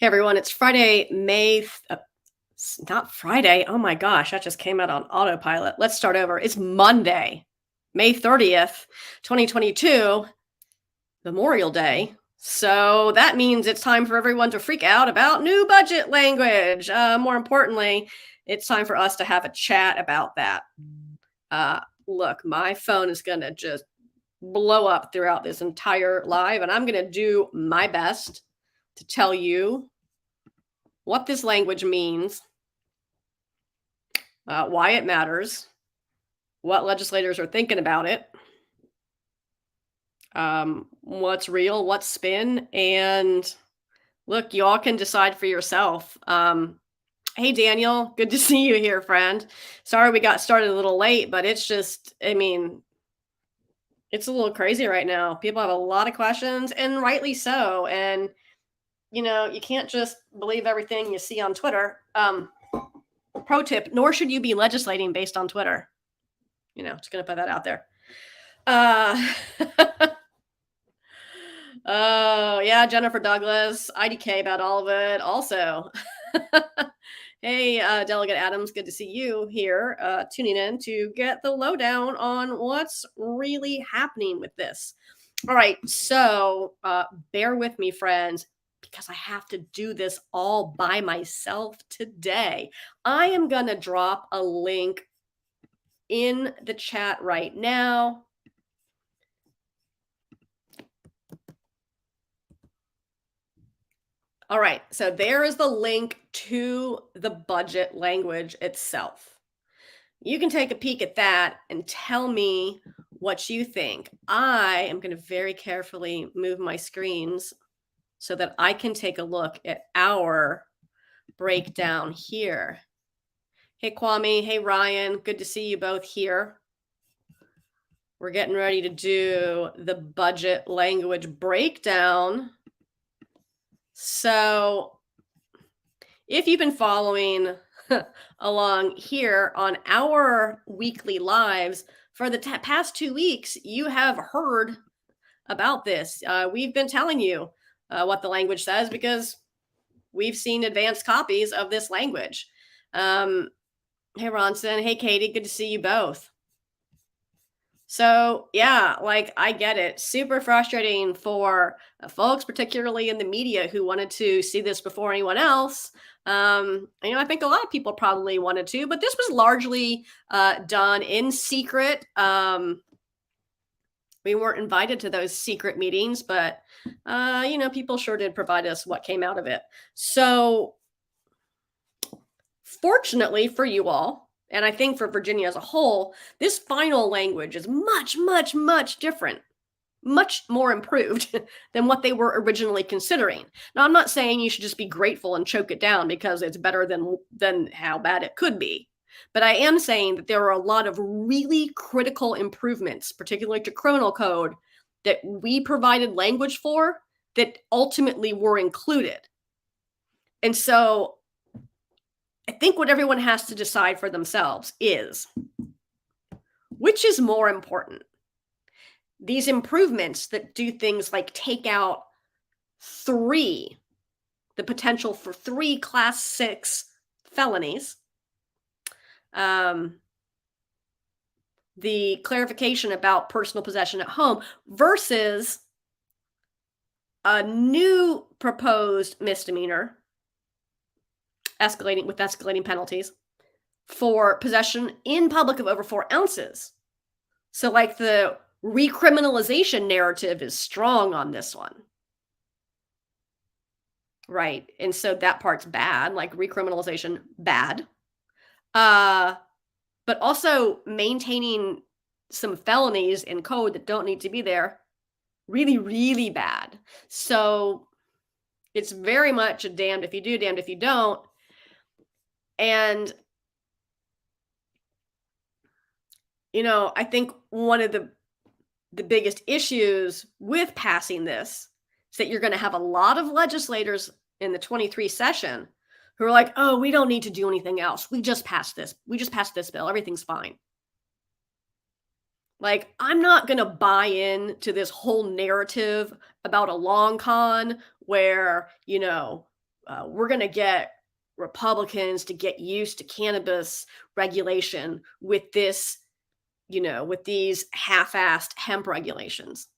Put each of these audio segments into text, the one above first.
Hey everyone, it's Friday, not Friday. Oh my gosh, that just came out on autopilot. Let's start over. It's Monday, May 30th, 2022, Memorial Day. So that means it's time for everyone to freak out about new budget language. More importantly, it's time for us to have a chat about that. Uh, Look, my phone is going to just blow up throughout this entire live, and I'm going to do my best to tell you what this language means, why it matters, what legislators are thinking about it, what's real, what's spin, and look, you all can decide for yourself. Hey, Daniel, good to see you here, friend. Sorry we got started a little late, but it's just, it's a little crazy right now. People have a lot of questions, and rightly so. And, you can't just believe everything you see on Twitter. Pro tip, nor should you be legislating based on Twitter. Just going to put that out there. Oh, yeah, Jennifer Douglas, IDK about all of it also. Hey, Delegate Adams, good to see you here, tuning in to get the lowdown on what's really happening with this. All right, so bear with me, friends, because I have to do this all by myself today. I am going to drop a link in the chat right now. All right, so there is the link to the budget language itself. You can take a peek at that and tell me what you think. I am going to very carefully move my screens so that I can take a look at our breakdown here. Hey, Kwame. Hey, Ryan. Good to see you both here. We're getting ready to do the budget language breakdown. So if you've been following along here on our weekly lives for the past 2 weeks, you have heard about this. We've been telling you what the language says because we've seen advanced copies of this language. Hey, Ronson. Hey, Katie. Good to see you both. So yeah, I get it. Super frustrating for folks, particularly in the media, who wanted to see this before anyone else. I think a lot of people probably wanted to, but this was largely done in secret. We weren't invited to those secret meetings, but people sure did provide us what came out of it. So fortunately for you all, and I think for Virginia as a whole, this final language is much, much, much different, much more improved than what they were originally considering. Now, I'm not saying you should just be grateful and choke it down because it's better than how bad it could be. But I am saying that there are a lot of really critical improvements, particularly to criminal code, that we provided language for that ultimately were included. And so I think what everyone has to decide for themselves is, which is more important? These improvements that do things like take out the potential for 3 class 6 felonies, the clarification about personal possession at home versus a new proposed misdemeanor escalating penalties for possession in public of over 4 ounces. So the recriminalization narrative is strong on this one. Right. And so that part's bad, recriminalization, bad. But also maintaining some felonies in code that don't need to be there, really, really bad. So it's very much a damned if you do, damned if you don't. And, I think one of the biggest issues with passing this is that you're going to have a lot of legislators in the 23 session who are like, oh, we don't need to do anything else. We just passed this. We just passed this bill. Everything's fine. I'm not going to buy in to this whole narrative about a long con where, we're going to get Republicans to get used to cannabis regulation with this, with these half-assed hemp regulations.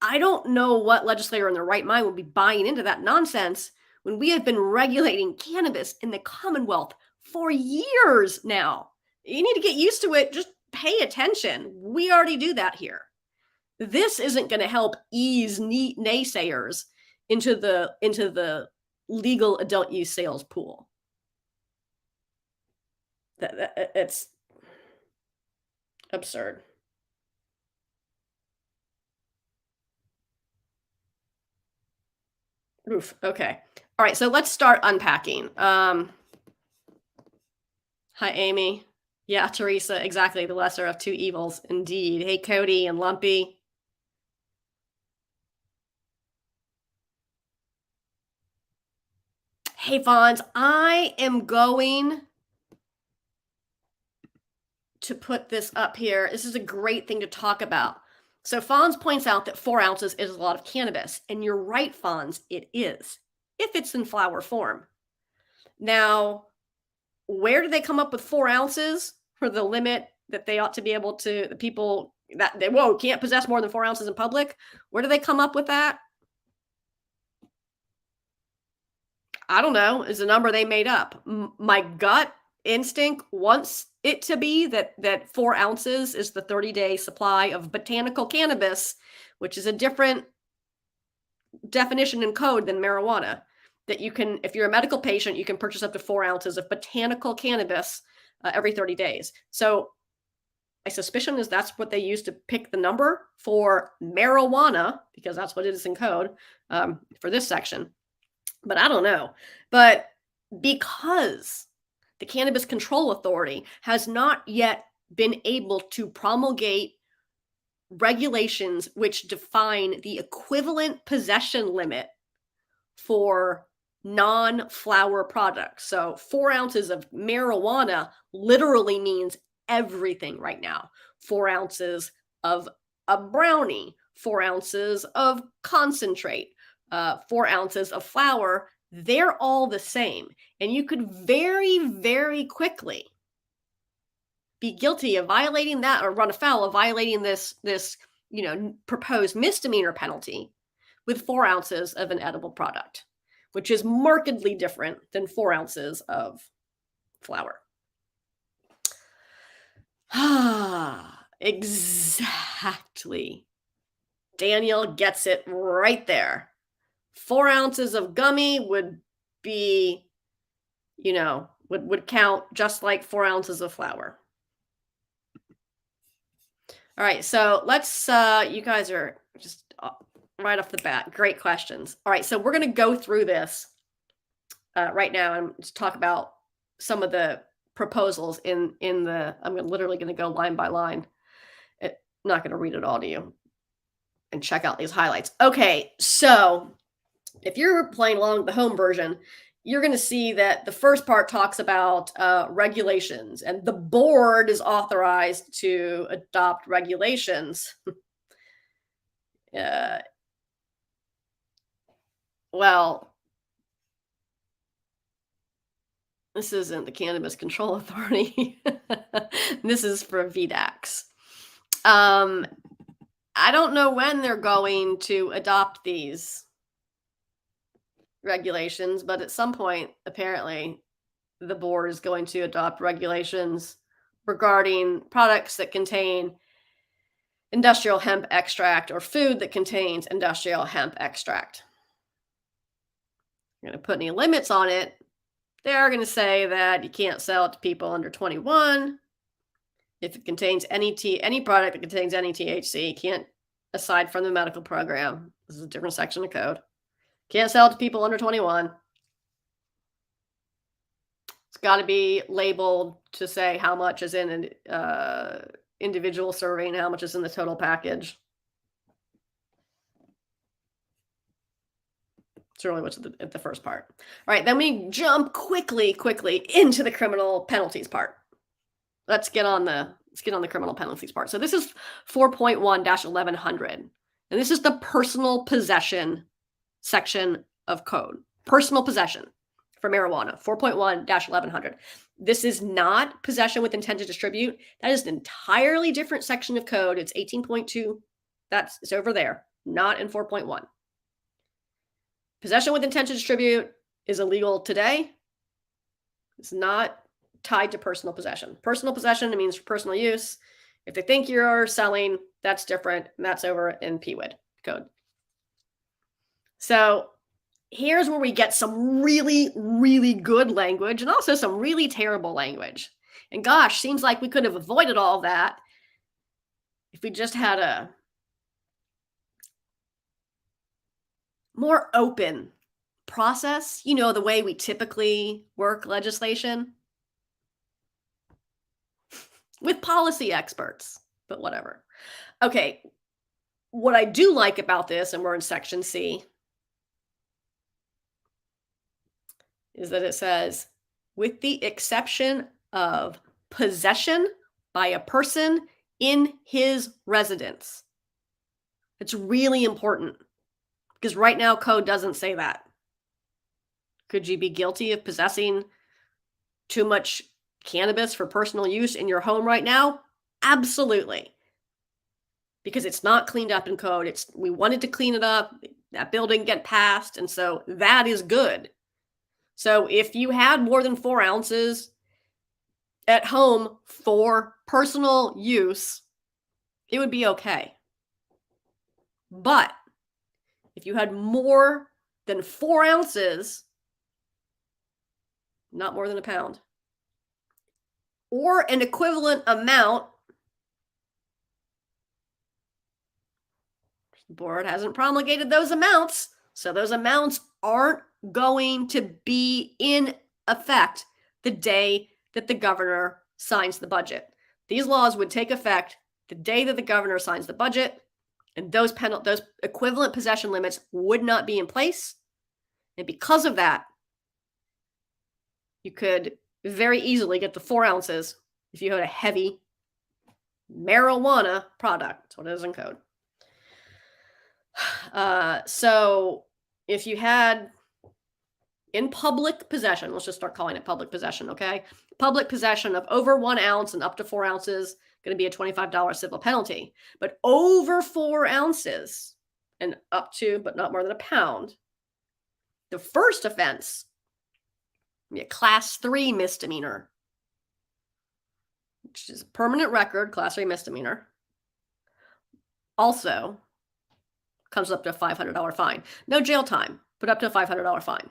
I don't know what legislator in their right mind would be buying into that nonsense when we have been regulating cannabis in the Commonwealth for years now. You need to get used to it. Just pay attention. We already do that here. This isn't going to help ease naysayers into the legal adult use sales pool. It's absurd. Oof. Okay. All right. So let's start unpacking. Hi, Amy. Yeah, Teresa. Exactly. The lesser of two evils, indeed. Hey, Cody and Lumpy. Hey, Fonz. I am going to put this up here. This is a great thing to talk about. So Fonz points out that 4 ounces is a lot of cannabis. And you're right, Fonz, it is, if it's in flower form. Now, where did they come up with 4 ounces for the limit that they ought to be able to, the people that they, can't possess more than 4 ounces in public? Where do they come up with that? I don't know. It's a number they made up. My gut instinct wants it to be that 4 ounces is the 30-day supply of botanical cannabis, which is a different definition and code than marijuana. That you can, if you're a medical patient, you can purchase up to 4 ounces of botanical cannabis every 30 days. So my suspicion is that's what they use to pick the number for marijuana, because that's what it is in code for this section. But I don't know. But because the Cannabis Control Authority has not yet been able to promulgate regulations which define the equivalent possession limit for non-flower products. So 4 ounces of marijuana literally means everything right now. 4 ounces of a brownie, 4 ounces of concentrate, 4 ounces of flour, they're all the same. And you could very, very quickly be guilty of violating that or run afoul of violating this proposed misdemeanor penalty with 4 ounces of an edible product, which is markedly different than 4 ounces of flour. Exactly. Daniel gets it right there. 4 ounces of gummy would be, would count just like 4 ounces of flour. All right, so let's, you guys are just right off the bat, great questions. All right, so we're going to go through this right now and just talk about some of the proposals in the, I'm literally going to go line by line. I'm not going to read it all to you and check out these highlights. Okay, so if you're playing along with the home version, you're going to see that the first part talks about regulations, and the board is authorized to adopt regulations. Well, this isn't the Cannabis Control Authority. This is for VDACs. I don't know when they're going to adopt these regulations, but at some point, apparently, the board is going to adopt regulations regarding products that contain industrial hemp extract or food that contains industrial hemp extract. You're going to put any limits on it. They're going to say that you can't sell it to people under 21. If it contains any product that contains any THC, you can't, aside from the medical program, this is a different section of code, can't sell it to people under 21. It's got to be labeled to say how much is in an individual serving, how much is in the total package. It's really what's at the first part. All right, then we jump quickly into the criminal penalties part. Let's get on the criminal penalties part. So this is 4.1-1100, and this is the personal possession section of code. personal possession for marijuana, 4.1-1100. This is not possession with intent to distribute. That is an entirely different section of code. It's 18.2. It's over there, not in 4.1. Possession with intent to distribute is illegal today. It's not tied to personal possession. Personal possession, it means for personal use. If they think you're selling, that's different, and that's over in PWID code. So here's where we get some really, really good language and also some really terrible language. And gosh, seems like we could have avoided all that if we just had a more open process, the way we typically work legislation with policy experts, but whatever. Okay, what I do like about this, and we're in section C, is that it says, with the exception of possession by a person in his residence. It's really important because right now code doesn't say that. Could you be guilty of possessing too much cannabis for personal use in your home right now? Absolutely. Because it's not cleaned up in code. We wanted to clean it up. That bill didn't get passed. And so that is good. So if you had more than 4 ounces at home for personal use, it would be okay. But if you had more than 4 ounces, not more than a pound, or an equivalent amount, the board hasn't promulgated those amounts, so those amounts aren't going to be in effect the day that the governor signs the budget. These laws would take effect the day that the governor signs the budget, and those equivalent possession limits would not be in place. And because of that, you could very easily get to 4 ounces if you had a heavy marijuana product. That's what it is in code. So if you had in public possession, let's just start calling it public possession, okay? Public possession of over 1 ounce and up to 4 ounces, going to be a $25 civil penalty. But over 4 ounces and up to, but not more than a pound, the first offense would be a class 3 misdemeanor, which is a permanent record, class 3 misdemeanor. Also comes up to a $500 fine. No jail time, but up to a $500 fine.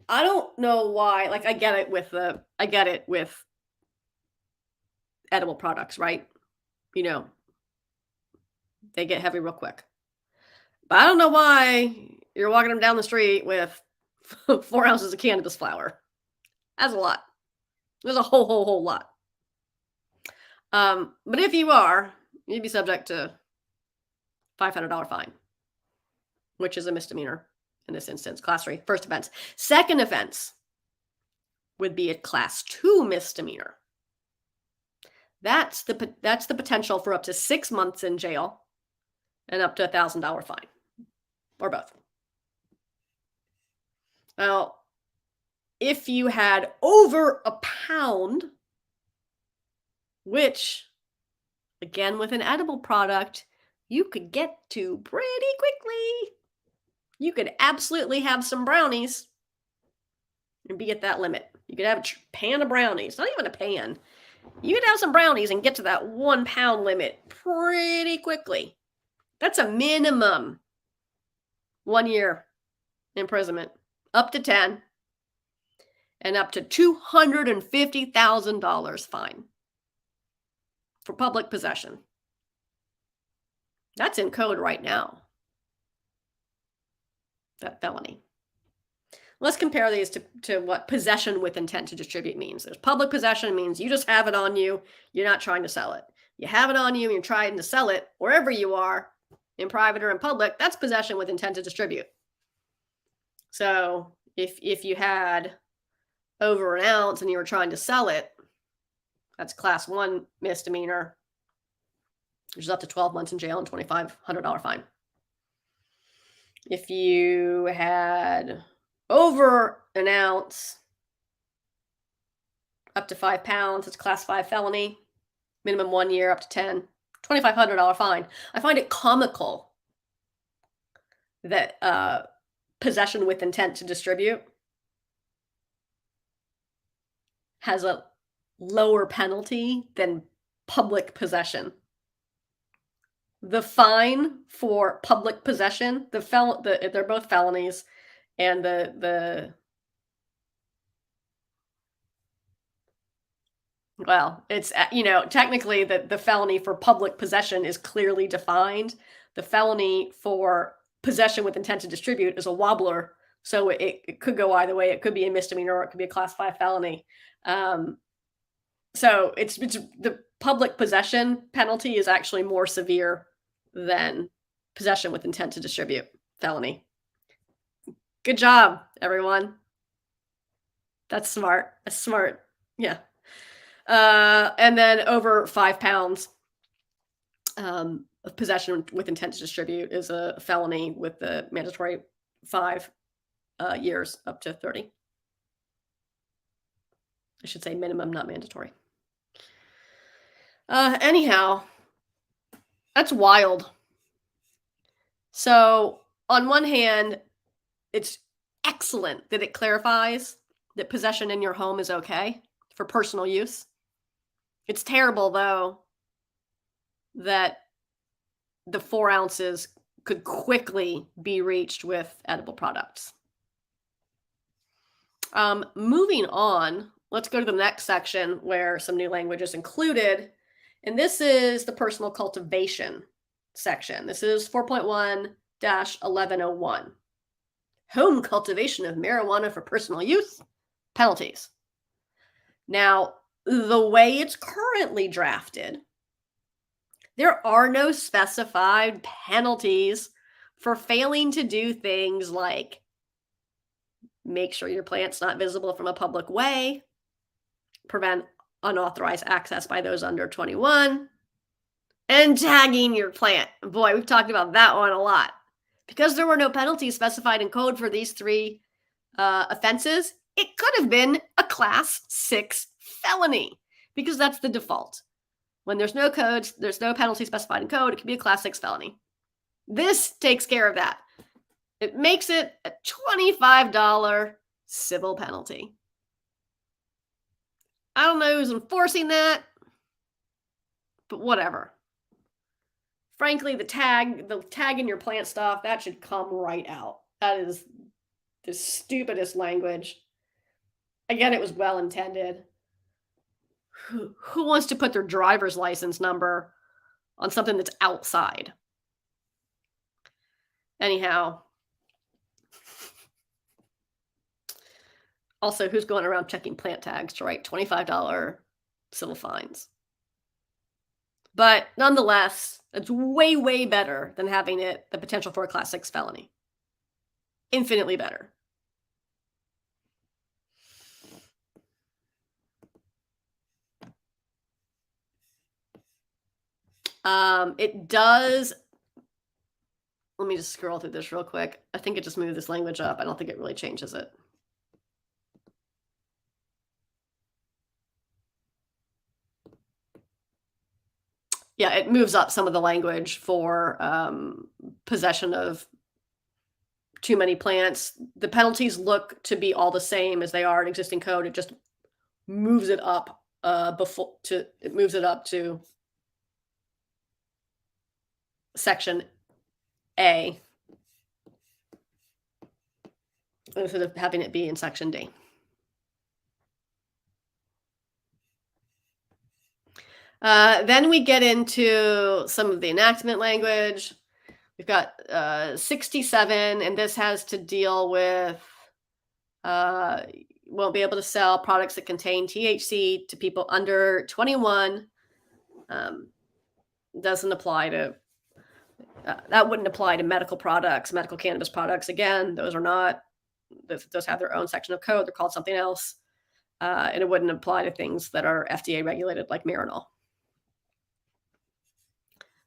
I don't know why, I get it with edible products, right? They get heavy real quick. But I don't know why you're walking them down the street with 4 ounces of cannabis flower. That's a lot. There's a whole lot. But if you are, you'd be subject to $500 fine, which is a misdemeanor in this instance, class 3, first offense. Second offense would be a class 2 misdemeanor. That's the potential for up to 6 months in jail and up to a $1,000 fine, or both. Now, if you had over a pound, which, again, with an edible product, you could get to pretty quickly. You could absolutely have some brownies and be at that limit. You could have a pan of brownies, not even a pan. You could have some brownies and get to that 1 pound limit pretty quickly. That's a minimum 1 year imprisonment, up to 10, and up to $250,000 fine for public possession. That's in code right now, that felony. Let's compare these to what possession with intent to distribute means. There's public possession means you just have it on you. You're not trying to sell it. You have it on you and you're trying to sell it wherever you are, in private or in public. That's possession with intent to distribute. So if you had over 1 ounce and you were trying to sell it, that's class 1 misdemeanor, which is up to 12 months in jail and $2,500 fine. If you had over an ounce up to 5 pounds, it's class 5 felony, minimum 1 year up to 10, $2,500 fine. I find it comical that possession with intent to distribute has a lower penalty than public possession. The fine for public possession, they're both felonies, and well, it's technically the felony for public possession is clearly defined. The felony for possession with intent to distribute is a wobbler, so it could go either way. It could be a misdemeanor, or it could be a class 5 felony. So it's the public possession penalty is actually more severe than possession with intent to distribute felony. Good job, everyone. That's smart. That's smart. Yeah. And then over 5 pounds of possession with intent to distribute is a felony with the mandatory 5 years up to 30. I should say minimum, not mandatory. Anyhow, that's wild. So, on one hand, it's excellent that it clarifies that possession in your home is okay for personal use. It's terrible, though, that the 4 ounces could quickly be reached with edible products. Moving on, let's go to the next section where some new language is included. And this is the personal cultivation section. This is 4.1-1101. Home cultivation of marijuana for personal use, penalties. Now, the way it's currently drafted, there are no specified penalties for failing to do things like make sure your plant's not visible from a public way, prevent unauthorized access by those under 21, and tagging your plant. Boy, we've talked about that one a lot. Because there were no penalties specified in code for these 3 offenses, it could have been a class 6 felony because that's the default. When there's no codes, there's no penalty specified in code, it can be a class 6 felony. This takes care of that. It makes it a $25 civil penalty. I don't know who's enforcing that, but whatever. Frankly, the tag in your plant stuff, that should come right out. That is the stupidest language. Again, it was well intended. Who wants to put their driver's license number on something that's outside? Anyhow. Also, who's going around checking plant tags to write $25 civil fines? But nonetheless, it's way, way better than having the potential for a class 6 felony. Infinitely better. It does. Let me just scroll through this real quick. I think it just moved this language up. I don't think it really changes it. Yeah, it moves up some of the language for possession of too many plants. The penalties look to be all the same as they are in existing code. It just moves it up it moves it up to section A instead of having it be in section D. Then we get into some of the enactment language. We've got 67, and this has to deal with won't be able to sell products that contain THC to people under 21. Doesn't apply to that wouldn't apply to medical products, medical cannabis products. Again, those are not. Those have their own section of code. They're called something else, and it wouldn't apply to things that are FDA regulated, like Marinol.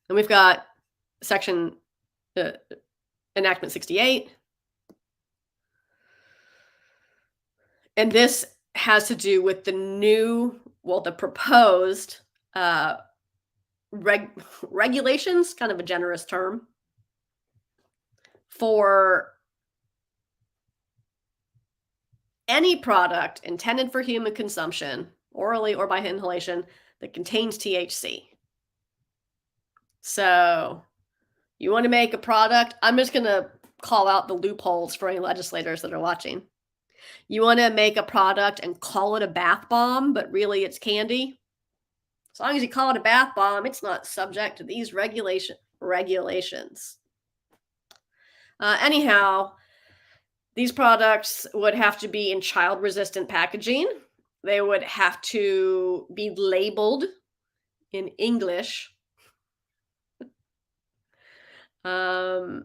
And we've got section Enactment 68. And this has to do with the proposed regulations, kind of a generous term, for any product intended for human consumption, orally or by inhalation, that contains THC. So you want to make a product, I'm just going to call out the loopholes for any legislators that are watching. You want to make a product and call it a bath bomb, but really it's candy. As long as you call it a bath bomb, it's not subject to these regulations. Anyhow, these products would have to be in child-resistant packaging. They would have to be labeled in English. That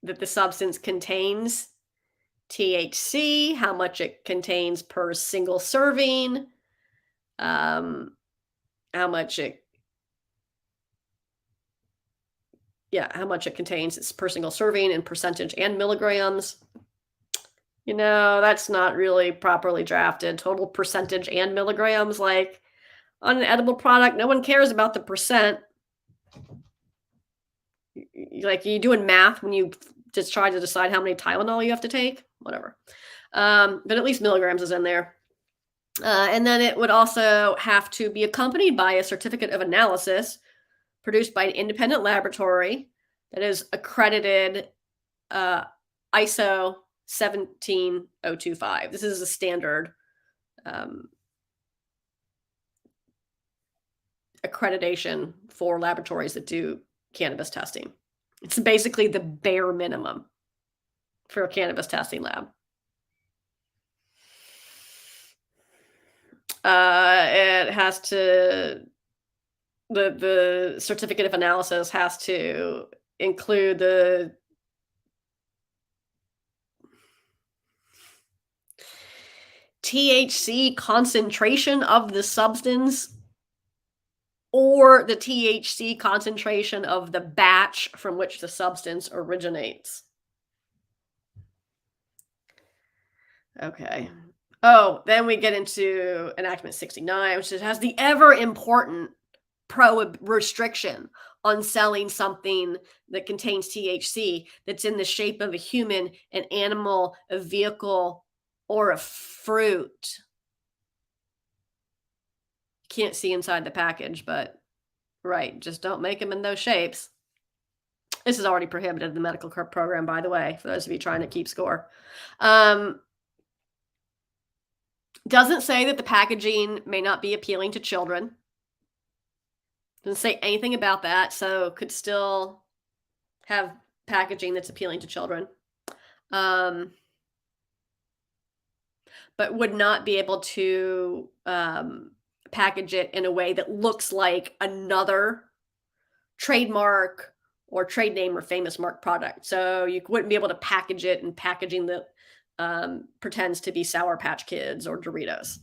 the substance contains THC, how much it contains per single serving, how much it contains per single serving in percentage and milligrams. That's not really properly drafted. Total percentage and milligrams, like on an edible product, no one cares about the percent. Like, you doing math when you just try to decide how many Tylenol you have to take? Whatever. But at least milligrams is in there. And then it would also have to be accompanied by a certificate of analysis produced by an independent laboratory that is accredited ISO 17025. This is a standard accreditation for laboratories that do cannabis testing. It's basically the bare minimum for a cannabis testing lab. It has to, the certificate of analysis has to include the THC concentration of the substance or the THC concentration of the batch from which the substance originates. Okay. Oh, then we get into Enactment 69, which has the ever important restriction on selling something that contains THC that's in the shape of a human, an animal, a vehicle, or a fruit. Can't see inside the package, but right, just don't make them in those shapes. This is already prohibited in the medical program, by the way, for those of you trying to keep score. Doesn't say that the packaging may not be appealing to children. Doesn't say anything about that, so could still have packaging that's appealing to children. But would not be able to package it in a way that looks like another trademark or trade name or famous mark product. So you wouldn't be able to package it in packaging that pretends to be Sour Patch Kids or Doritos.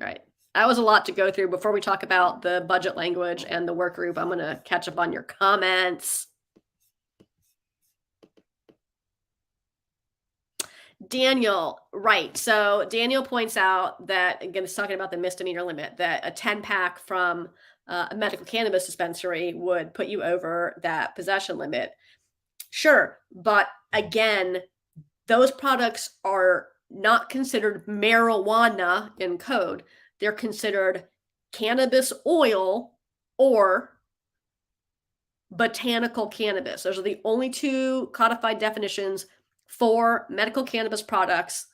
Right. That was a lot to go through. Before we talk about the budget language and the work group, I'm going to catch up on your comments. Daniel, right. So Daniel points out that, again, it's talking about the misdemeanor limit, that a 10-pack from a medical cannabis dispensary would put you over that possession limit. Sure. But again, those products are not considered marijuana in code. They're considered cannabis oil or botanical cannabis. Those are the only two codified definitions for medical cannabis products.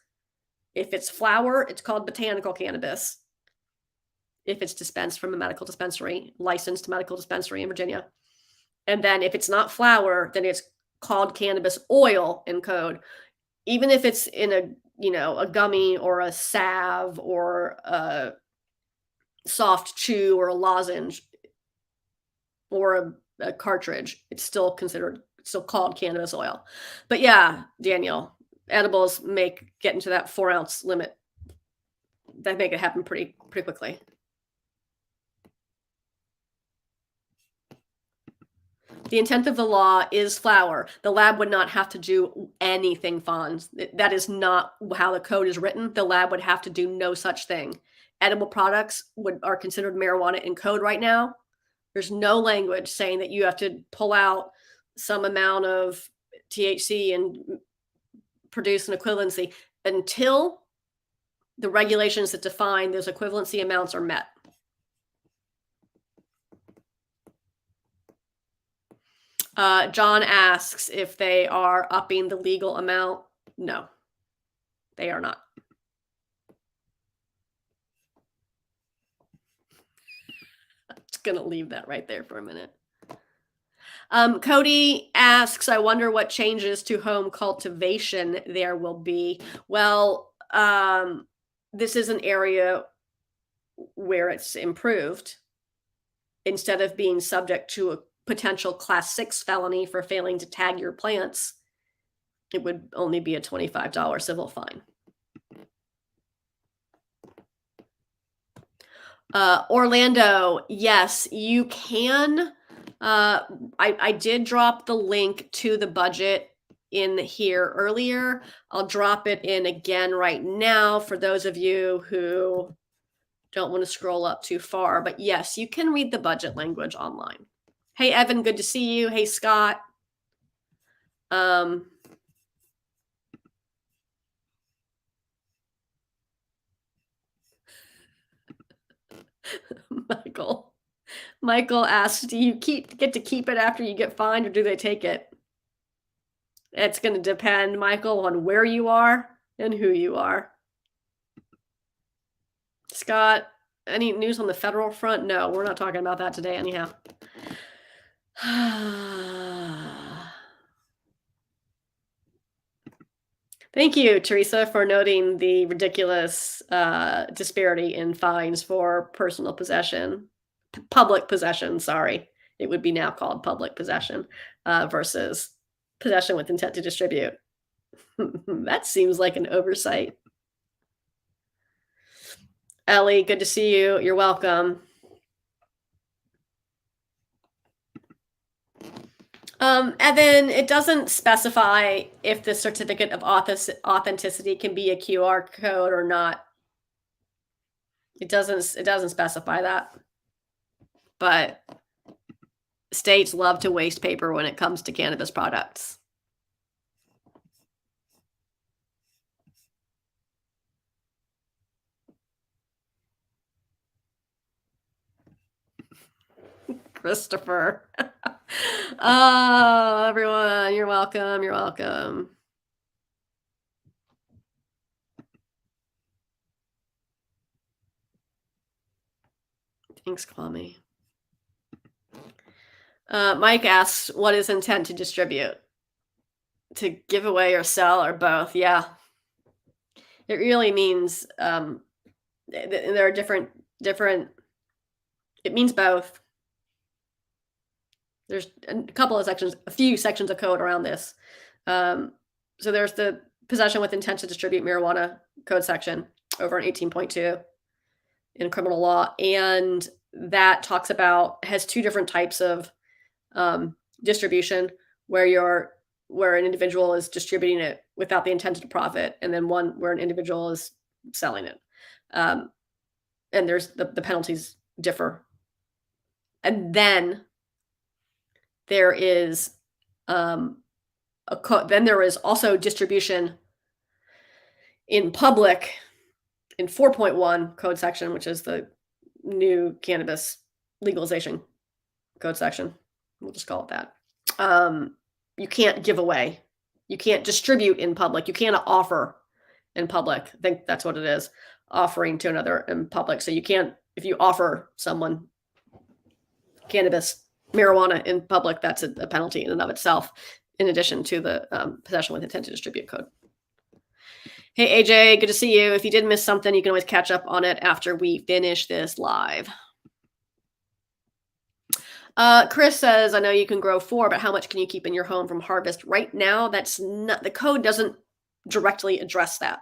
If it's flower, it's called botanical cannabis. If it's dispensed from a medical dispensary, licensed medical dispensary in Virginia. And then if it's not flower, then it's called cannabis oil in code. Even if it's in a gummy or a salve or a soft chew or a lozenge or a cartridge, it's still called cannabis oil. But yeah, Daniel, edibles get into that 4-ounce limit. That make it happen pretty quickly. The intent of the law is flower. The lab would not have to do anything, Fonz. That is not how the code is written. The lab would have to do no such thing. Edible products are considered marijuana in code right now. There's no language saying that you have to pull out some amount of THC and produce an equivalency until the regulations that define those equivalency amounts are met. John asks if they are upping the legal amount. No, they are not. I'm just going to leave that right there for a minute. Cody asks, I wonder what changes to home cultivation there will be. Well, this is an area where it's improved. Instead of being subject to a potential class 6 felony for failing to tag your plants, it would only be a $25 civil fine. Orlando, yes, you can. I did drop the link to the budget in here earlier. I'll drop it in again right now for those of you who don't want to scroll up too far. But yes, you can read the budget language online. Hey, Evan, good to see you. Hey, Scott. Michael asks, do you get to keep it after you get fined, or do they take it? It's going to depend, Michael, on where you are and who you are. Scott, any news on the federal front? No, we're not talking about that today anyhow. Thank you, Teresa, for noting the ridiculous disparity in fines for personal possession, public possession, sorry. It would be now called public possession versus possession with intent to distribute. That seems like an oversight. Ellie, good to see you. You're welcome. Evan, it doesn't specify if the certificate of authenticity can be a QR code or not. It doesn't specify that. But states love to waste paper when it comes to cannabis products. Christopher. Oh, everyone, you're welcome. You're welcome. Thanks, Kwame. Mike asks, what is intent to distribute? To give away or sell or both? Yeah. It really means there are different, it means both. There's a few sections of code around this. So there's the possession with intent to distribute marijuana code section over in 18.2 in criminal law. And that has two different types of distribution where an individual is distributing it without the intent to profit, and then one where an individual is selling it. And there's the penalties differ. And then there is then there is also distribution in public in 4.1 code section, which is the new cannabis legalization code section. We'll just call it that. You can't give away. You can't distribute in public. You can't offer in public. I think that's what it is, offering to another in public. So you can't, if you offer someone cannabis, marijuana in public, that's a penalty in and of itself, in addition to the possession with intent to distribute code. Hey, AJ, good to see you. If you did miss something, you can always catch up on it after we finish this live. Chris says, I know you can grow 4, but how much can you keep in your home from harvest? Right now, that's not, the code doesn't directly address that.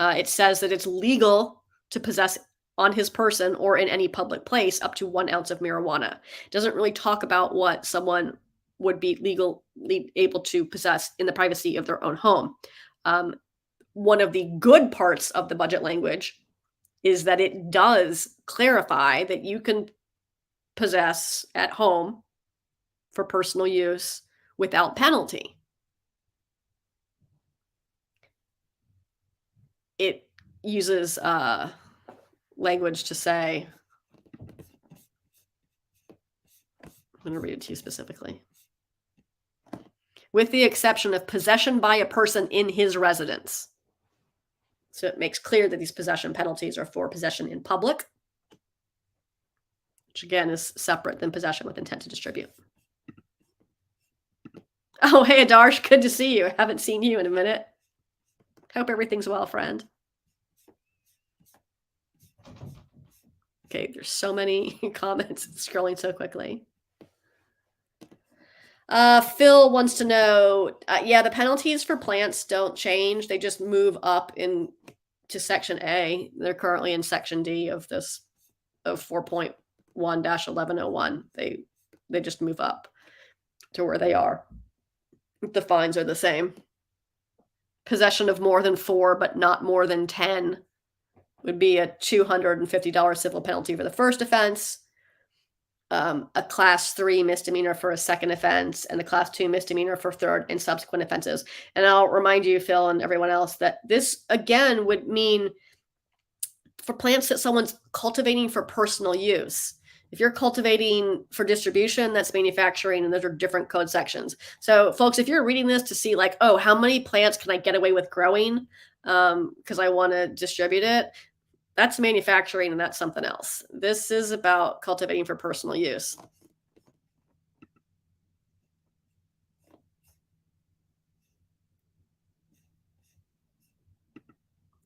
It says that it's legal to possess on his person or in any public place up to 1 ounce of marijuana. It doesn't really talk about what someone would be legally able to possess in the privacy of their own home. One of the good parts of the budget language is that it does clarify that you can possess at home for personal use without penalty. It uses language to say, I'm going to read it to you specifically. With the exception of possession by a person in his residence. So it makes clear that these possession penalties are for possession in public, which again is separate than possession with intent to distribute. Oh, hey, Adarsh, good to see you. I haven't seen you in a minute. Hope everything's well, friend. Okay, there's so many comments scrolling so quickly. Phil wants to know, yeah, the penalties for plants don't change. They just move up into Section A. They're currently in Section D of this of 4.1-1101. They just move up to where they are. The fines are the same. Possession of more than 4, but not more than 10 would be a $250 civil penalty for the first offense, a Class 3 misdemeanor for a second offense, and a Class 2 misdemeanor for third and subsequent offenses. And I'll remind you, Phil, and everyone else, that this, again, would mean for plants that someone's cultivating for personal use. If you're cultivating for distribution, that's manufacturing, and those are different code sections. So, folks, if you're reading this to see, like, oh, how many plants can I get away with growing because I want to distribute it, that's manufacturing, and that's something else. This is about cultivating for personal use.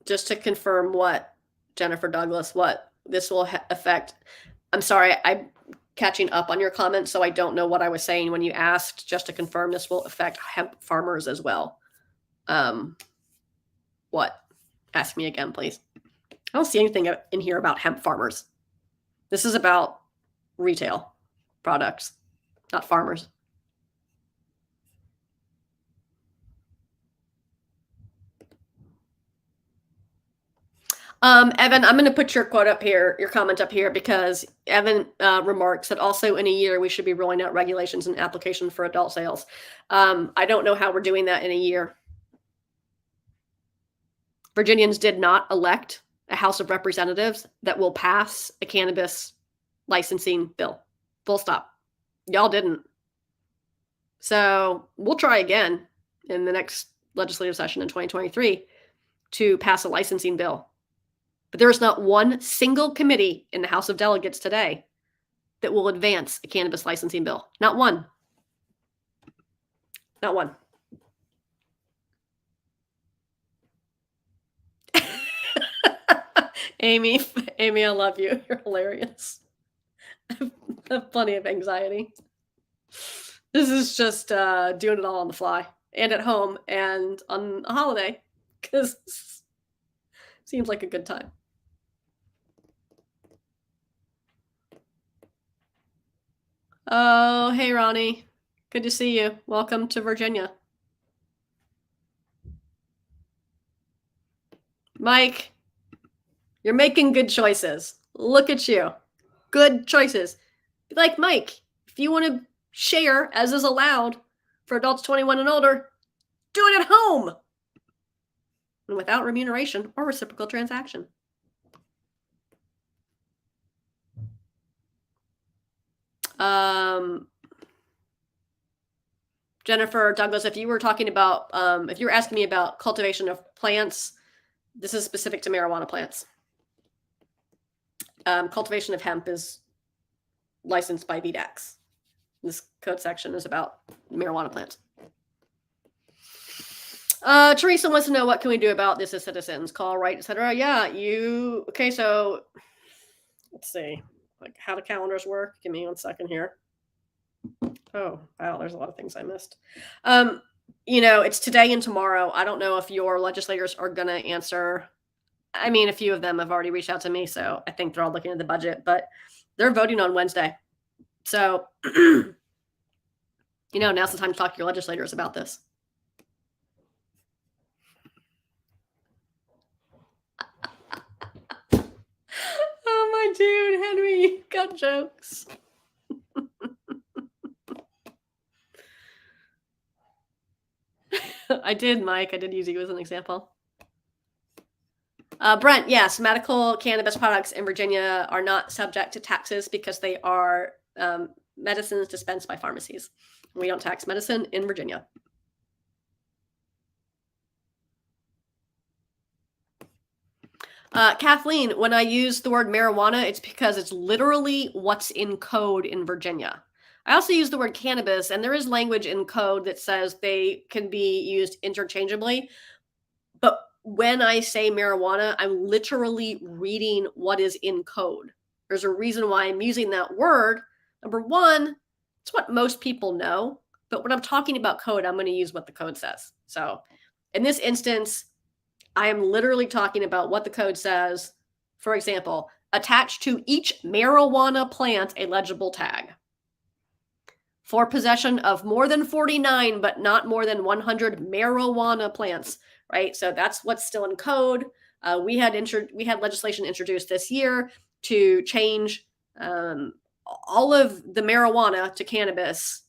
Just to confirm what, Jennifer Douglas, what this will affect. I'm sorry, I'm catching up on your comments, so I don't know what I was saying when you asked. Just to confirm, this will affect hemp farmers as well. What? Ask me again, please. I don't see anything in here about hemp farmers. This is about retail products, not farmers. Evan, I'm going to put your quote up here, your comment up here, because Evan remarks that also in a year we should be rolling out regulations and application for adult sales. I don't know how we're doing that in a year. Virginians did not elect a House of Representatives that will pass a cannabis licensing bill. Full stop. Y'all didn't. So we'll try again in the next legislative session in 2023 to pass a licensing bill. But there is not one single committee in the House of Delegates today that will advance a cannabis licensing bill. Not one. Not one. Amy, I love you. You're hilarious. I have plenty of anxiety. This is just doing it all on the fly and at home and on a holiday, because seems like a good time. Oh, hey, Ronnie. Good to see you. Welcome to Virginia. Mike, you're making good choices. Look at you. Good choices. Be like Mike. If you want to share, as is allowed for adults 21 and older, do it at home and without remuneration or reciprocal transaction. Jennifer Douglas, if you were talking about, if you were asking me about cultivation of plants, this is specific to marijuana plants. Cultivation of hemp is licensed by VDAX. This code section is about marijuana plants. Teresa wants to know, what can we do about this as citizens? Call, write, etc. Yeah, okay, so let's see, like how do calendars work? Give me 1 second here. Oh, wow, there's a lot of things I missed. It's today and tomorrow. I don't know if your legislators are going to answer I mean, a few of them have already reached out to me, so I think they're all looking at the budget, but they're voting on Wednesday. So, now's the time to talk to your legislators about this. Oh, my dude, Henry, you got jokes. I did, Mike. I did use you as an example. Brent, yes, medical cannabis products in Virginia are not subject to taxes because they are medicines dispensed by pharmacies. We don't tax medicine in Virginia. Kathleen, when I use the word marijuana, it's because it's literally what's in code in Virginia. I also use the word cannabis, and there is language in code that says they can be used interchangeably. But when I say marijuana, I'm literally reading what is in code. There's a reason why I'm using that word. Number one, it's what most people know. But when I'm talking about code, I'm going to use what the code says. So in this instance, I am literally talking about what the code says. For example, attach to each marijuana plant a legible tag. For possession of more than 49, but not more than 100 marijuana plants, right? So that's what's still in code. We had legislation introduced this year to change all of the marijuana to cannabis,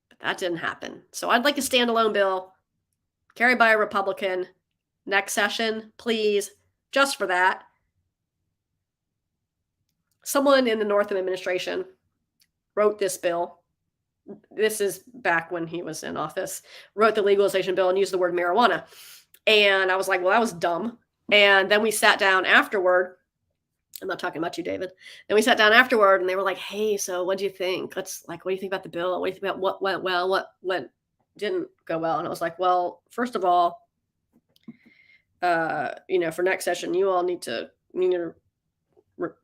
but that didn't happen. So I'd like a standalone bill carried by a Republican next session, please, just for that. Someone in the Northam administration wrote this bill. This is back when he was in office, wrote the legalization bill and used the word marijuana. And I was like, well, that was dumb. And then we sat down afterward. I'm not talking about you, David. Then we sat down afterward and they were like, hey, so what do you think? What do you think about the bill? What do you think about what went well, what didn't go well? And I was like, well, first of all, for next session, you all need to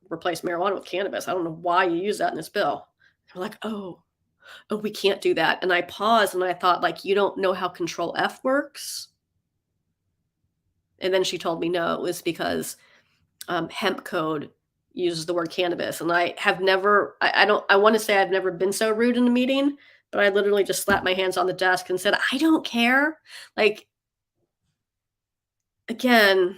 replace marijuana with cannabis. I don't know why you use that in this bill. They're like, oh, we can't do that. And I paused and I thought, like, you don't know how Control F works? And then she told me, no, it was because hemp code uses the word cannabis. And I have never, I want to say I've never been so rude in a meeting, but I literally just slapped my hands on the desk and said, I don't care. Like, again,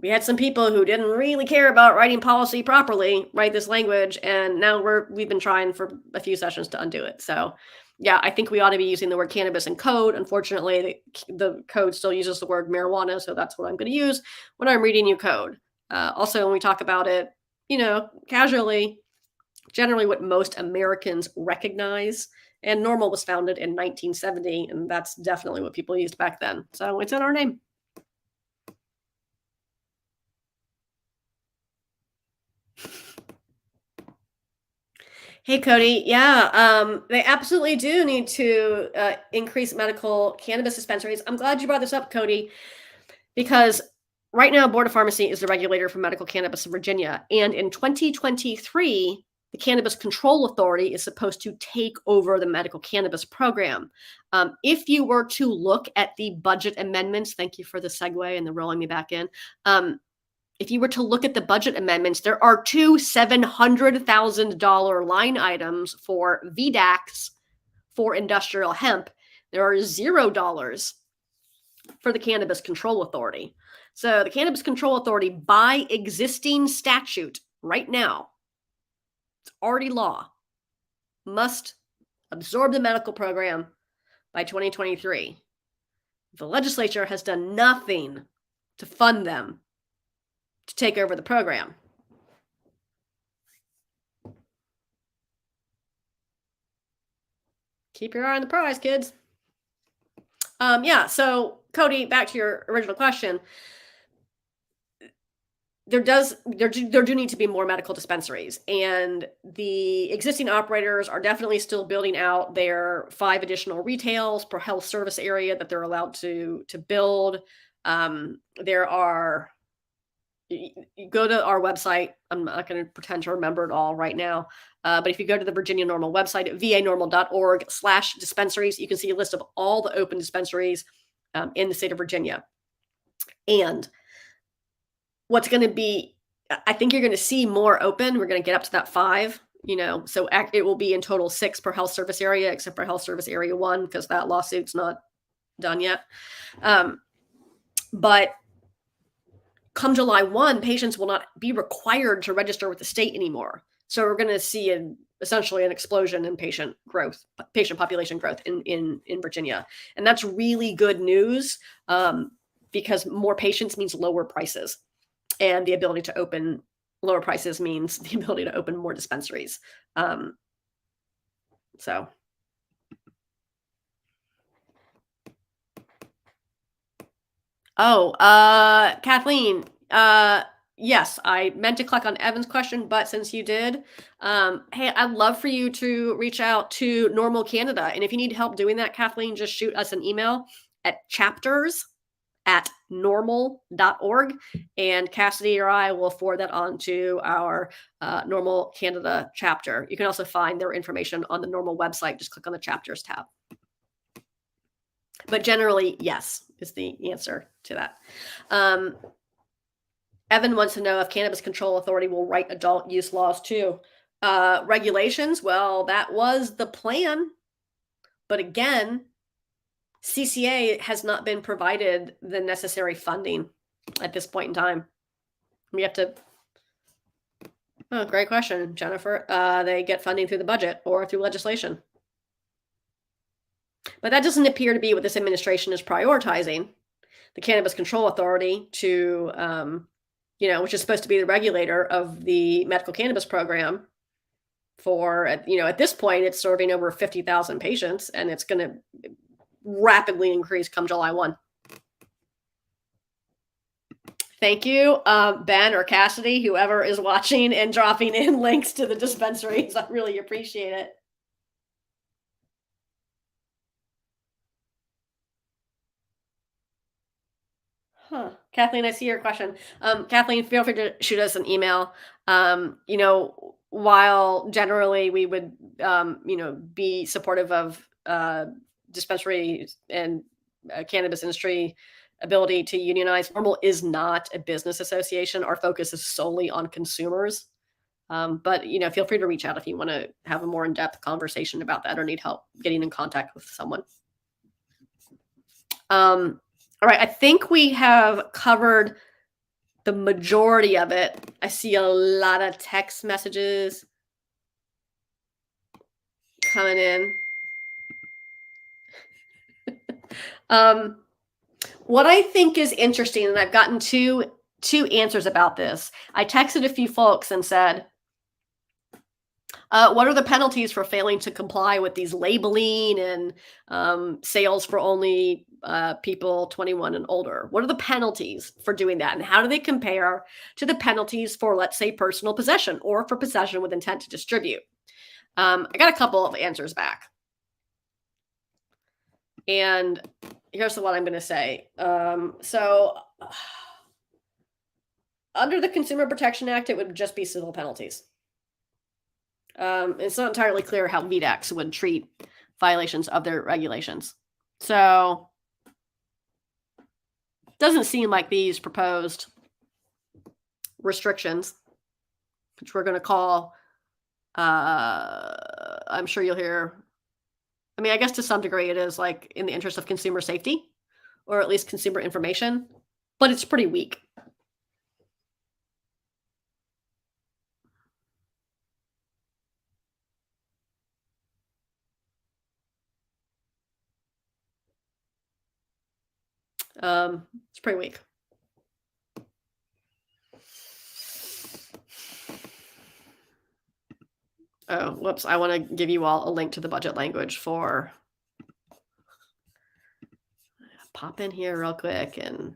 we had some people who didn't really care about writing policy properly, write this language, and now we've been trying for a few sessions to undo it. So, yeah, I think we ought to be using the word cannabis in code. Unfortunately, the code still uses the word marijuana, so that's what I'm going to use when I'm reading you code. Also, when we talk about it, casually, generally what most Americans recognize. And NORML was founded in 1970, and that's definitely what people used back then. So it's in our name. Hey, Cody. Yeah, they absolutely do need to increase medical cannabis dispensaries. I'm glad you brought this up, Cody, because right now, Board of Pharmacy is the regulator for medical cannabis in Virginia. And in 2023, the Cannabis Control Authority is supposed to take over the medical cannabis program. If you were to look at the budget amendments, thank you for the segue and the rolling me back in. If you were to look at the budget amendments, there are two $700,000 line items for VDACs for industrial hemp. There are $0 for the Cannabis Control Authority. So the Cannabis Control Authority, by existing statute right now, it's already law, must absorb the medical program by 2023. The legislature has done nothing to fund them to take over the program. Keep your eye on the prize, kids. So Cody, back to your original question. There do need to be more medical dispensaries, and the existing operators are definitely still building out their 5 additional retails per health service area that they're allowed to build. There are, you go to our website. I'm not going to pretend to remember it all right now. But if you go to the Virginia NORML website at vanormal.org/dispensaries, you can see a list of all the open dispensaries in the state of Virginia. And what's going to be, I think you're going to see more open. We're going to get up to that 5, so it will be in total 6 per health service area, except for health service area 1, because that lawsuit's not done yet. But come July 1, patients will not be required to register with the state anymore. So we're going to see essentially an explosion in patient population growth in Virginia. And that's really good news, because more patients means lower prices. And the ability to open lower prices means the ability to open more dispensaries. So. Oh, Kathleen, yes, I meant to click on Evan's question, but since you did, hey, I'd love for you to reach out to NORML Canada. And if you need help doing that, Kathleen, just shoot us an email at chapters@norml.org, and Cassidy or I will forward that on to our NORML Canada chapter. You can also find their information on the NORML website. Just click on the chapters tab. But generally, yes, is the answer to that. Evan wants to know if Cannabis Control Authority will write adult use laws too. Regulations, well, that was the plan. But again, CCA has not been provided the necessary funding at this point in time. We have to. Oh, great question, Jennifer. They get funding through the budget or through legislation. But that doesn't appear to be what this administration is prioritizing. The Cannabis Control Authority to, which is supposed to be the regulator of the medical cannabis program for, at this point, it's serving over 50,000 patients, and it's going to rapidly increase come July 1. Thank you, Ben or Cassidy, whoever is watching and dropping in links to the dispensaries. I really appreciate it. Kathleen, I see your question. Kathleen, feel free to shoot us an email. While generally we would, be supportive of dispensaries and cannabis industry ability to unionize, NORML is not a business association. Our focus is solely on consumers. But feel free to reach out if you want to have a more in-depth conversation about that or need help getting in contact with someone. All right, I think we have covered the majority of it. I see a lot of text messages coming in. What I think is interesting, and I've gotten two answers about this. I texted a few folks and said, what are the penalties for failing to comply with these labeling and sales for only people 21 and older? What are the penalties for doing that? And how do they compare to the penalties for, let's say, personal possession or for possession with intent to distribute? I got a couple of answers back. And here's what I'm going to say. So under the Consumer Protection Act, it would just be civil penalties. It's not entirely clear how VDACs would treat violations of their regulations. So it doesn't seem like these proposed restrictions, which we're going to call, I'm sure you'll hear, I guess to some degree it is like in the interest of consumer safety, or at least consumer information, but it's pretty weak. It's pretty weak. Oh, whoops. I want to give you all a link to the budget language for, pop in here real quick and,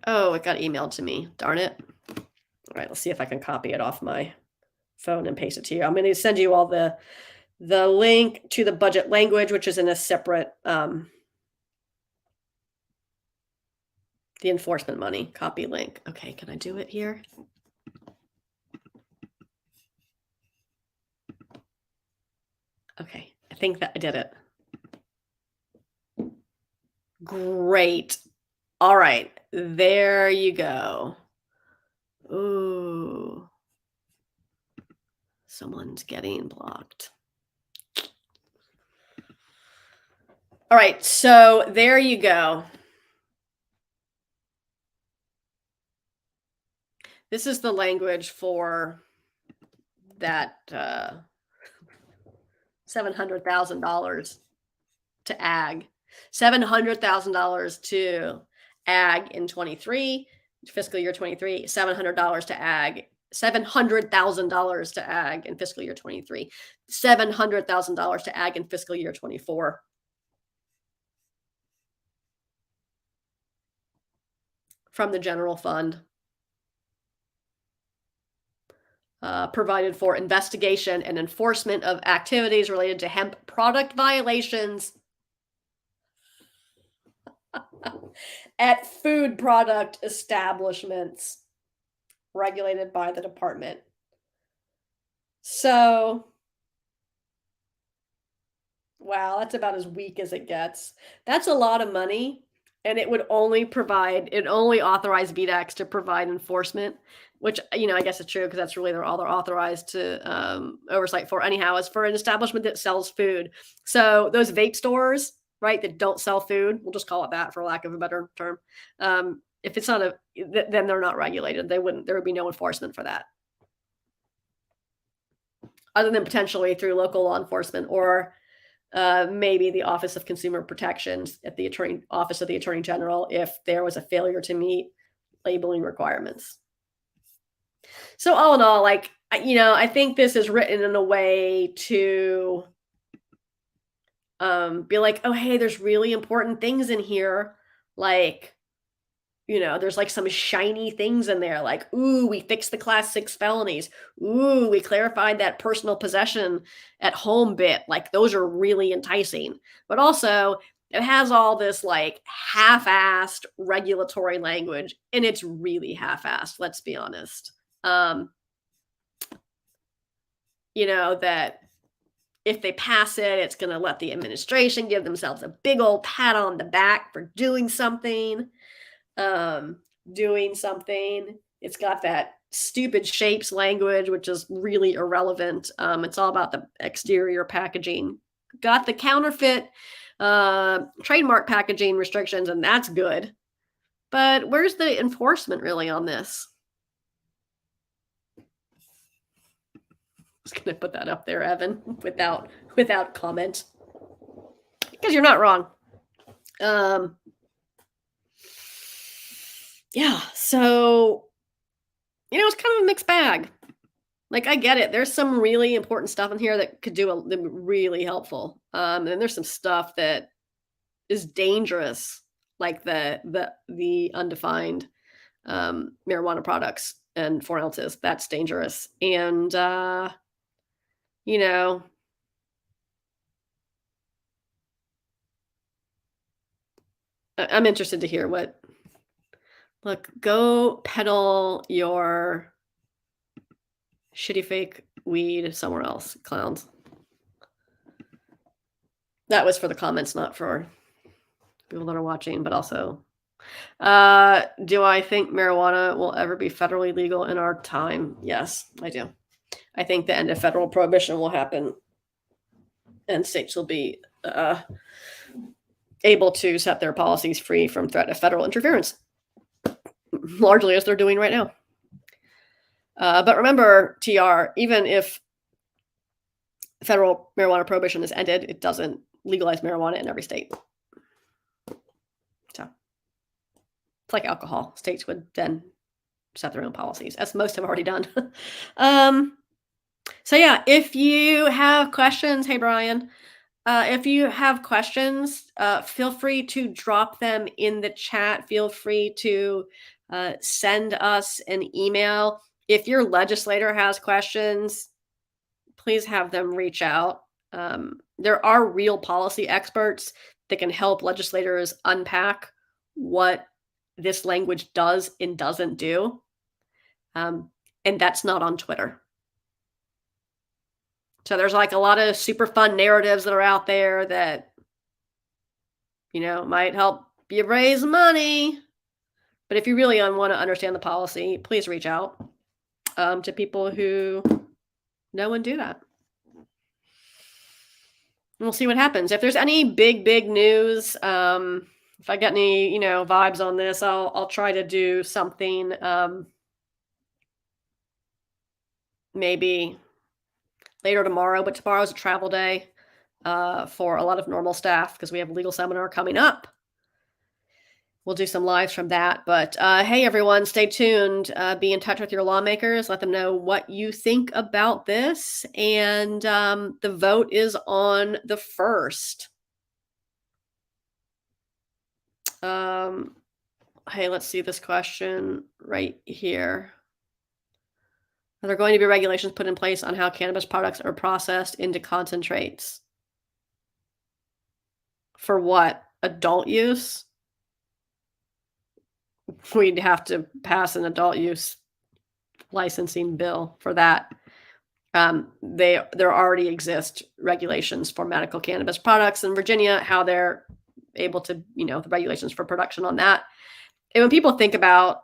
oh, it got emailed to me. Darn it. All right, let's see if I can copy it off my phone and paste it to you. I'm going to send you all the link to the budget language, which is in a separate, the enforcement money copy link. Okay, can I do it here? Okay, I think that I did it. Great. All right. There you go. Ooh, someone's getting blocked. All right. So there you go. This is the language for that $700,000 to ag. $700,000 to ag in 23, fiscal year 23, $700 to ag, $700,000 to ag in fiscal year 23, $700,000 to ag in fiscal year 24. From the general fund. Provided for investigation and enforcement of activities related to hemp product violations at food product establishments regulated by the department. So, wow, that's about as weak as it gets. That's a lot of money, and it would only authorize VDACs to provide enforcement, which, I guess it's true because that's really all they're authorized to oversight for anyhow, is for an establishment that sells food. So those vape stores, right, that don't sell food, we'll just call it that for lack of a better term. If it's not then they're not regulated. There would be no enforcement for that. Other than potentially through local law enforcement or maybe the Office of Consumer Protections at the Office of the Attorney General if there was a failure to meet labeling requirements. So all in all, I think this is written in a way to be like, oh, hey, there's really important things in here. Like, there's like some shiny things in there. Like, ooh, we fixed the class 6 felonies. Ooh, we clarified that personal possession at home bit. Like, those are really enticing. But also, it has all this like half-assed regulatory language, and it's really half-assed, let's be honest. That if they pass it, it's going to let the administration give themselves a big old pat on the back for doing something. It's got that stupid shapes language, which is really irrelevant. It's all about the exterior packaging. Got the counterfeit trademark packaging restrictions, and that's good. But where's the enforcement really on this? I was gonna put that up there, Evan, without comment, because you're not wrong. Yeah, so it's kind of a mixed bag. Like, I get it. There's some really important stuff in here that could do really helpful. And there's some stuff that is dangerous, like the undefined marijuana products and 4 ounces. That's dangerous. And I'm interested to hear what. Look, go peddle your shitty fake weed somewhere else, clowns. That was for the comments, not for people that are watching, but also, do I think marijuana will ever be federally legal in our time? Yes, I do. I think the end of federal prohibition will happen, and states will be able to set their policies free from threat of federal interference, largely as they're doing right now. But remember, TR, even if federal marijuana prohibition is ended, it doesn't legalize marijuana in every state. So it's like alcohol. States would then set their own policies, as most have already done. So yeah, if you have questions, hey, Brian, if you have questions, feel free to drop them in the chat. Feel free to send us an email. If your legislator has questions, please have them reach out. There are real policy experts that can help legislators unpack what this language does and doesn't do. And that's not on Twitter. So there's like a lot of super fun narratives that are out there that, might help you raise money. But if you really want to understand the policy, please reach out to people who know and do that. And we'll see what happens. If there's any big news, if I get any, vibes on this, I'll try to do something maybe later tomorrow, but tomorrow's a travel day for a lot of NORML staff because we have a legal seminar coming up. We'll do some lives from that. But hey, everyone, stay tuned. Be in touch with your lawmakers. Let them know what you think about this. And the vote is on the 1st. Hey, let's see this question right here. Are there going to be regulations put in place on how cannabis products are processed into concentrates? For what? Adult use? We'd have to pass an adult use licensing bill for that. There already exist regulations for medical cannabis products in Virginia, how they're able to, the regulations for production on that. And when people think about,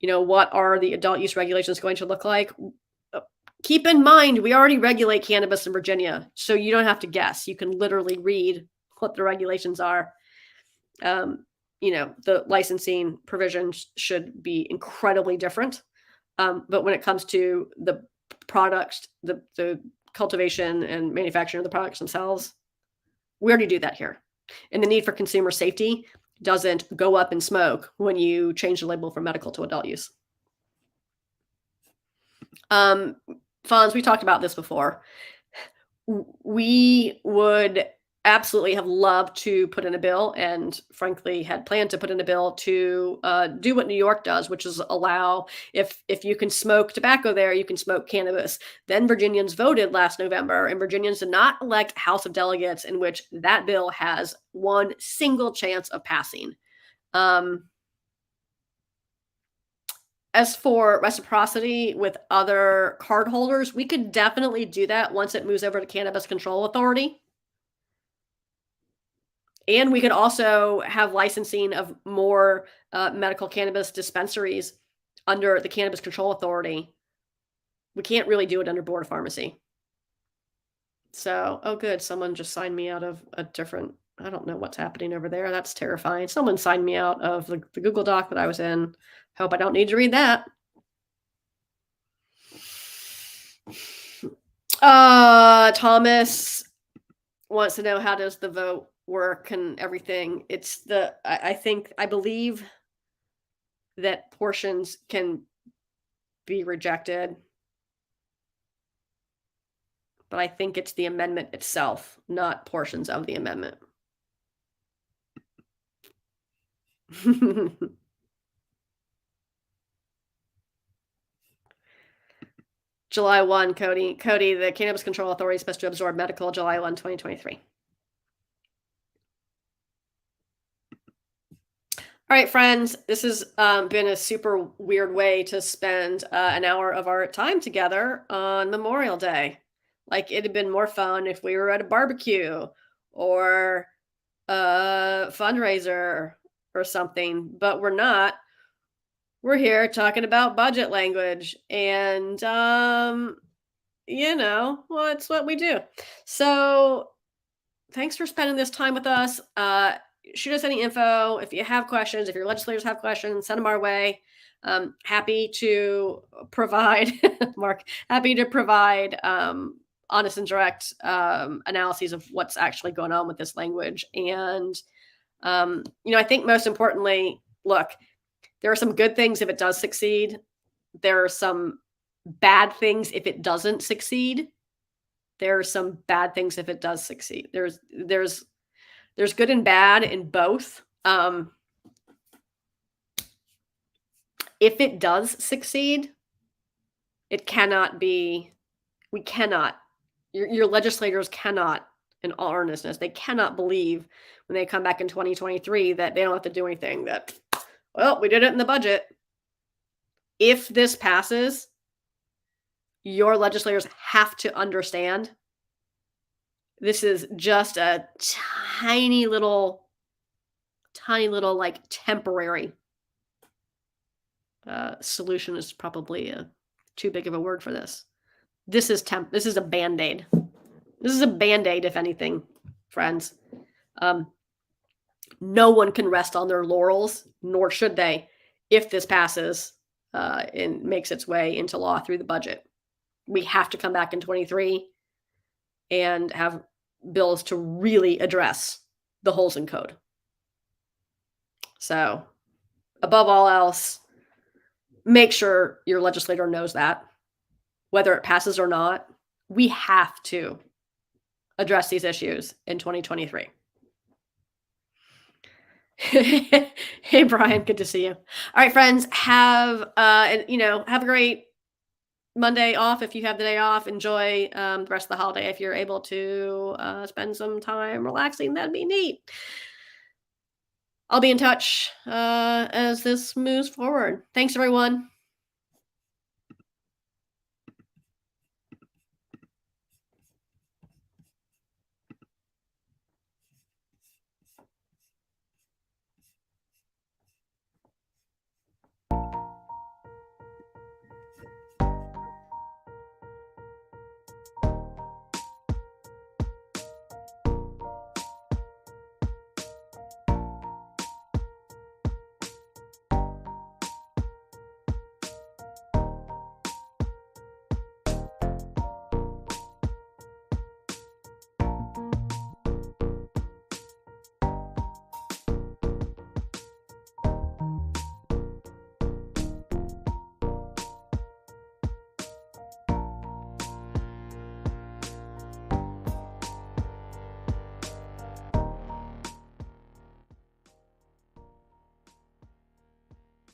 what are the adult use regulations going to look like? Keep in mind, we already regulate cannabis in Virginia, so you don't have to guess. You can literally read what the regulations are. The licensing provisions should be incredibly different. But when it comes to the products, the cultivation and manufacturing of the products themselves, we already do that here. And the need for consumer safety doesn't go up in smoke when you change the label from medical to adult use. Fonz, we talked about this before. We would absolutely have loved to put in a bill, and frankly had planned to put in a bill to do what New York does, which is allow, if you can smoke tobacco there, you can smoke cannabis. Then Virginians voted last November, and Virginians did not elect House of Delegates in which that bill has one single chance of passing. As for reciprocity with other cardholders, we could definitely do that once it moves over to Cannabis Control Authority. And we could also have licensing of more medical cannabis dispensaries under the Cannabis Control Authority. We can't really do it under Board of Pharmacy. So, oh good, someone just signed me out of a different, I don't know what's happening over there. That's terrifying. Someone signed me out of the Google Doc that I was in. Hope I don't need to read that. Thomas wants to know, how does the vote work and everything. I believe that portions can be rejected, but I think it's the amendment itself, not portions of the amendment. July 1, Cody, the Cannabis Control Authority is supposed to absorb medical July 1, 2023. All right, friends, this has been a super weird way to spend an hour of our time together on Memorial Day. Like, it'd have been more fun if we were at a barbecue or a fundraiser or something, but we're not. We're here talking about budget language, and well, it's what we do. So thanks for spending this time with us. Shoot us any info. If you have questions, if your legislators have questions, send them our way. Happy to provide, Mark, happy to provide honest and direct analyses of what's actually going on with this language. And, I think most importantly, look, there are some good things if it does succeed. There are some bad things if it doesn't succeed. There are some bad things if it does succeed. There's good and bad in both. If it does succeed, it cannot be, your legislators cannot, in all earnestness, they cannot believe when they come back in 2023 that they don't have to do anything, that, well, we did it in the budget. If this passes, your legislators have to understand this is just a tiny little tiny little like temporary solution is probably too big of a word for this. This is this is a band-aid. This is a band-aid, if anything, friends. No one can rest on their laurels, nor should they, if this passes and makes its way into law through the budget. We have to come back in 23 and have bills to really address the holes in code. So, above all else, make sure your legislator knows that, whether it passes or not. We have to address these issues in 2023. Hey Brian, good to see you. All right, friends, have have a great Monday off. If you have the day off, enjoy the rest of the holiday. If you're able to spend some time relaxing, that'd be neat. I'll be in touch as this moves forward. Thanks, everyone.